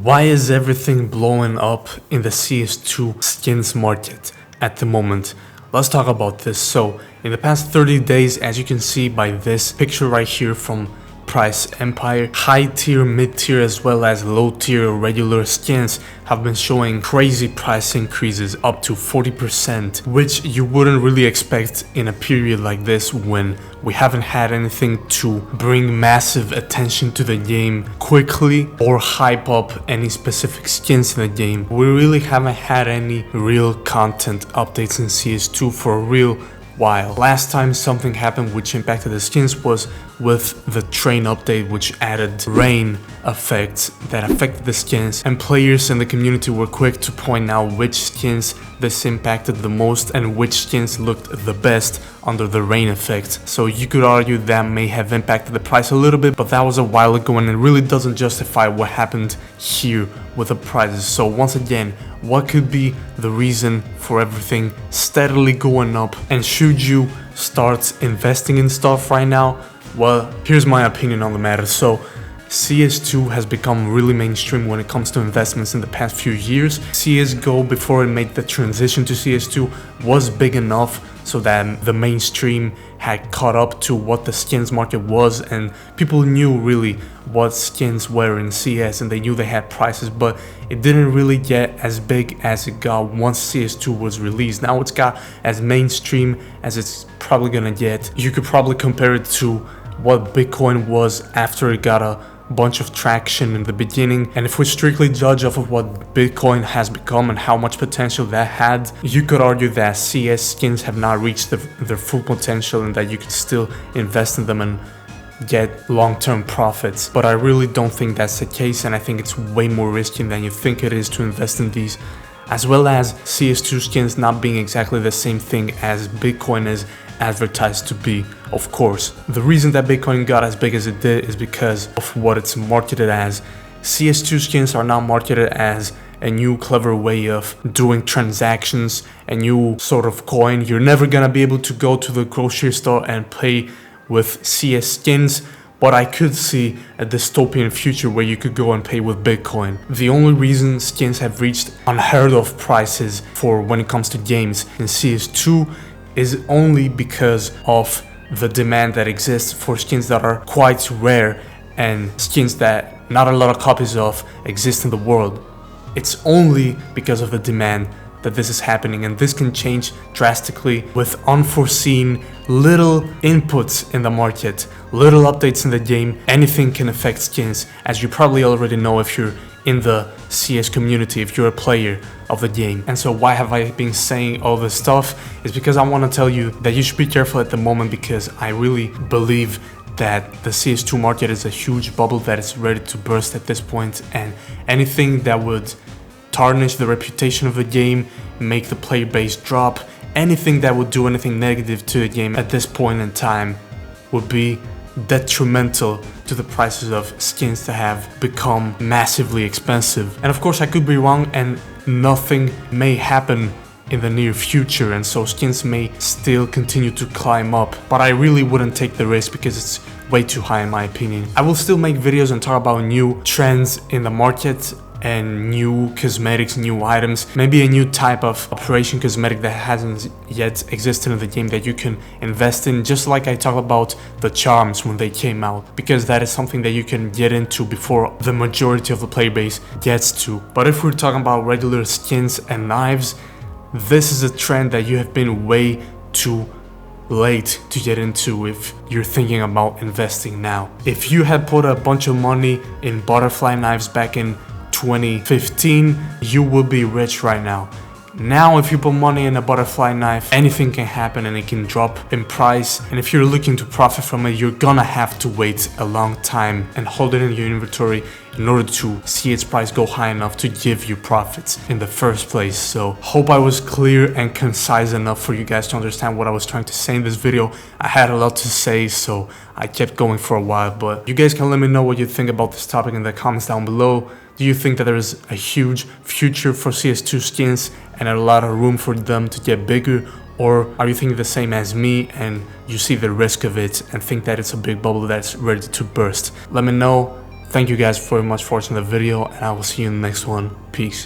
Why is everything blowing up in the CS2 skins market at the moment? Let's talk about this. So in the past 30 days, as you can see by this picture right here from Price Empire, high tier, mid tier as well as low tier regular skins have been showing crazy price increases up to 40%, which you wouldn't really expect in a period like this when we haven't had anything to bring massive attention to the game quickly or hype up any specific skins in the game. We really haven't had any real content updates in CS2 for a real while. Last time something happened which impacted the skins was with the train update, which added rain effects that affected the skins, and players in the community were quick to point out which skins this impacted the most and which skins looked the best under the rain effect. So you could argue that may have impacted the price a little bit, but that was a while ago and it really doesn't justify what happened here with the prices. So once again, what could be the reason for everything steadily going up, and should you start investing in stuff right now? Well, here's my opinion on the matter. So CS2 has become really mainstream when it comes to investments in the past few years. CSGO, before it made the transition to CS2, was big enough so that the mainstream had caught up to what the skins market was, and people knew really what skins were in CS and they knew they had prices, but it didn't really get as big as it got once CS2 was released. Now it's got as mainstream as it's probably gonna get. You could probably compare it to what Bitcoin was after it got a bunch of traction in the beginning, and if we strictly judge off of what Bitcoin has become and how much potential that had, you could argue that CS skins have not reached their full potential and that you could still invest in them and get long-term profits. But I really don't think that's the case, and I think it's way more risky than you think it is to invest in these, as well as CS2 skins not being exactly the same thing as Bitcoin is advertised to be. Of course, the reason that Bitcoin got as big as it did is because of what it's marketed as. CS2 skins are now marketed as a new clever way of doing transactions, a new sort of coin. You're never gonna be able to go to the grocery store and pay with CS skins, but I could see a dystopian future where you could go and pay with Bitcoin. The only reason skins have reached unheard of prices for when it comes to games in CS2 is only because of the demand that exists for skins that are quite rare and skins that not a lot of copies of exist in the world. It's only because of the demand that this is happening, and this can change drastically with unforeseen little inputs in the market, little updates in the game. Anything can affect skins, as you probably already know if you're in the CS community, if you're a player of the game. And so why have I been saying all this stuff? Is because I want to tell you that you should be careful at the moment, because I really believe that the CS2 market is a huge bubble that is ready to burst at this point, and anything that would tarnish the reputation of the game, make the player base drop, anything that would do anything negative to the game at this point in time would be detrimental to the prices of skins that have become massively expensive. And of course I could be wrong and nothing may happen in the near future, and so skins may still continue to climb up, but I really wouldn't take the risk because it's way too high in my opinion. I will still make videos and talk about new trends in the market and new cosmetics, new items, maybe a new type of operation cosmetic that hasn't yet existed in the game that you can invest in, just like I talked about the charms when they came out, because that is something that you can get into before the majority of the player base gets to. But if we're talking about regular skins and knives, this is a trend that you have been way too late to get into if you're thinking about investing now. If you had put a bunch of money in butterfly knives back in 2015, you will be rich right now. Now if you put money in a butterfly knife, anything can happen and it can drop in price, and if you're looking to profit from it, you're gonna have to wait a long time and hold it in your inventory in order to see its price go high enough to give you profits in the first place. So hope I was clear and concise enough for you guys to understand what I was trying to say in this video. I had a lot to say, so I kept going for a while, but you guys can let me know what you think about this topic in the comments down below. Do you think that there is a huge future for CS2 skins and a lot of room for them to get bigger, or are you thinking the same as me and you see the risk of it and think that it's a big bubble that's ready to burst? Let me know. Thank you guys very much for watching the video, and I will see you in the next one. Peace.